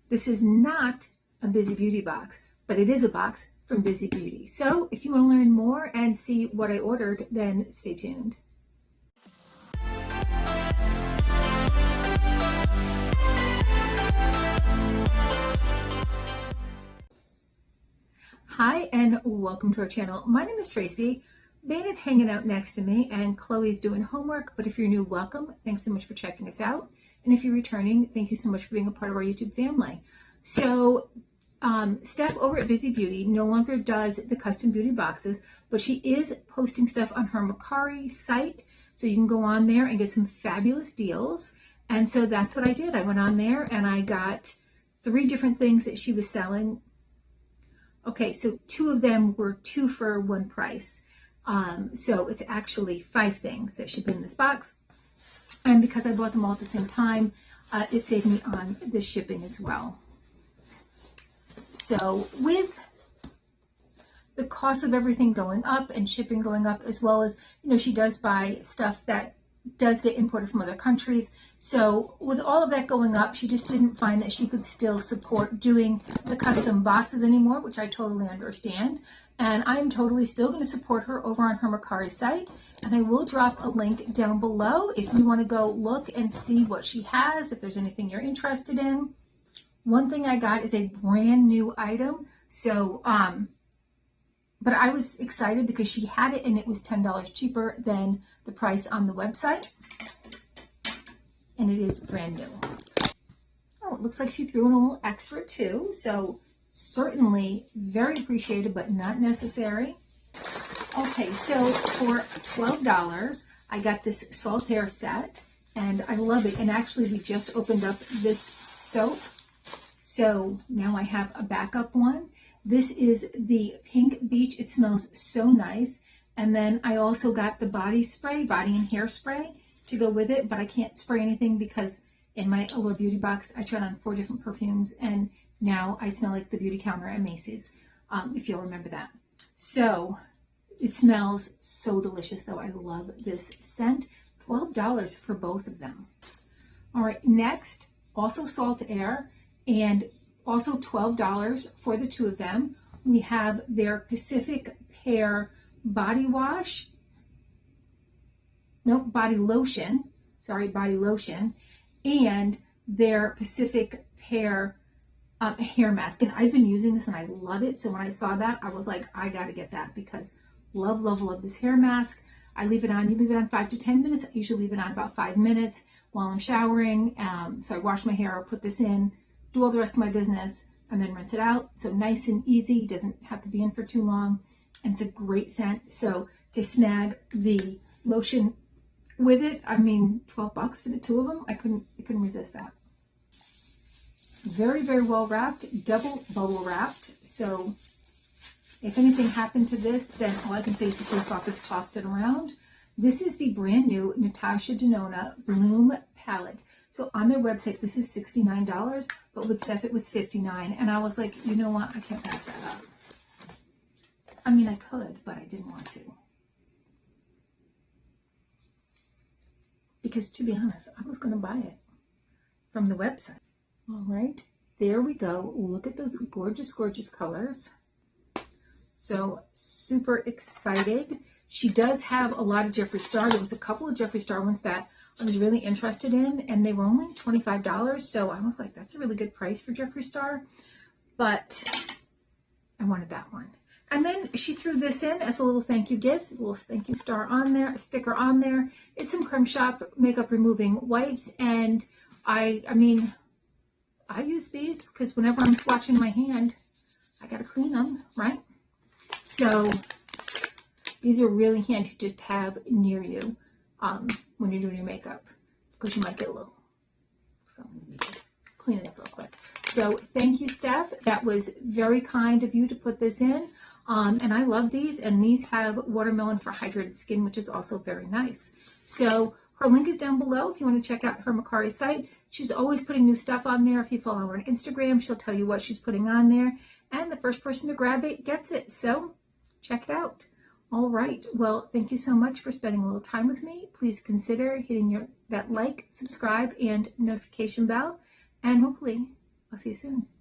This is not a Bizy Beauty box, but it is a box from Bizy Beauty. So if you want to learn more and see what I ordered, then stay tuned. Hi and welcome to our channel. My name is Tracy. Bandit's hanging out next to me and Chloe's doing homework, but if you're new, welcome. Thanks so much for checking us out. And if you're returning, thank you so much for being a part of our YouTube family. So Steph over at Bizy Beauty no longer does the custom beauty boxes, but she is posting stuff on her Mercari site. So you can go on there and get some fabulous deals. And so that's what I did. I went on there and I got 3 different things that she was selling. Okay, so 2 of them were 2 for 1 price. So it's actually 5 things that she put in this box. And because I bought them all at the same time, it saved me on the shipping as well. So with the cost of everything going up and shipping going up, as well as, you know, she does buy stuff that does get imported from other countries. So with all of that going up, she just didn't find that she could still support doing the custom boxes anymore, which I totally understand. And I'm totally still going to support her over on her Mercari site. And I will drop a link down below if you want to go look and see what she has, if there's anything you're interested in. One thing I got is a brand new item. So, but I was excited because she had it and it was $10 cheaper than the price on the website. And it is brand new. Oh, it looks like she threw in a little extra too. So certainly very appreciated, but not necessary. Okay, so for $12, I got this Saltaire set and I love it. And actually we just opened up this soap. So now I have a backup one. This is the Pink Beach. It smells so nice. And then I also got the body spray, body and hair spray to go with it, but I can't spray anything because in my Allure Beauty box, I tried on 4 different perfumes and now I smell like the beauty counter at Macy's, if you'll remember that. So it smells so delicious though. I love this scent. $12 for both of them. All right, next, also Saltaire, and also $12 for the 2 of them. We have their Pacific Pear body wash. Nope, body lotion. Sorry, body lotion. And their Pacific Pear hair mask. And I've been using this and I love it. So when I saw that, I was like, I got to get that because love, love, love this hair mask. I leave it on. You leave it on 5 to 10 minutes. I usually leave it on about 5 minutes while I'm showering. So I wash my hair, put this in, do all the rest of my business, and then rinse it out. So nice and easy, doesn't have to be in for too long, and it's a great scent. So to snag the lotion with it, I mean, $12 for the 2 of them, I couldn't resist that. Very, very well wrapped, double bubble wrapped. So if anything happened to this, then all I can say is the post office tossed it around. This is the brand new Natasha Denona Bloom palette. So on their website, this is $69, but with Steph, it was $59. And I was like, you know what? I can't pass that up. I mean, I could, but I didn't want to. Because to be honest, I was going to buy it from the website. All right, there we go. Look at those gorgeous, gorgeous colors. So super excited. She does have a lot of Jeffree Star. There was a couple of Jeffree Star ones that I was really interested in, and they were only $25. So I was like, that's a really good price for Jeffree Star, but I wanted that one. And then she threw this in as a little thank you gift, a little thank you star on there, a sticker on there. It's some Creme Shop makeup removing wipes, and I mean, I use these because whenever I'm swatching my hand, I gotta clean them, right? So these are really handy to just have near you when you're doing your makeup, because you might get a little, so clean it up real quick. So thank you, Steph. That was very kind of you to put this in. And I love these, and these have watermelon for hydrated skin, which is also very nice. So her link is down below if you want to check out her Mercari site. She's always putting new stuff on there. If you follow her on Instagram, she'll tell you what she's putting on there, and the first person to grab it gets it. So check it out. All right. Well, thank you so much for spending a little time with me. Please consider hitting that like, subscribe, and notification bell. And hopefully I'll see you soon.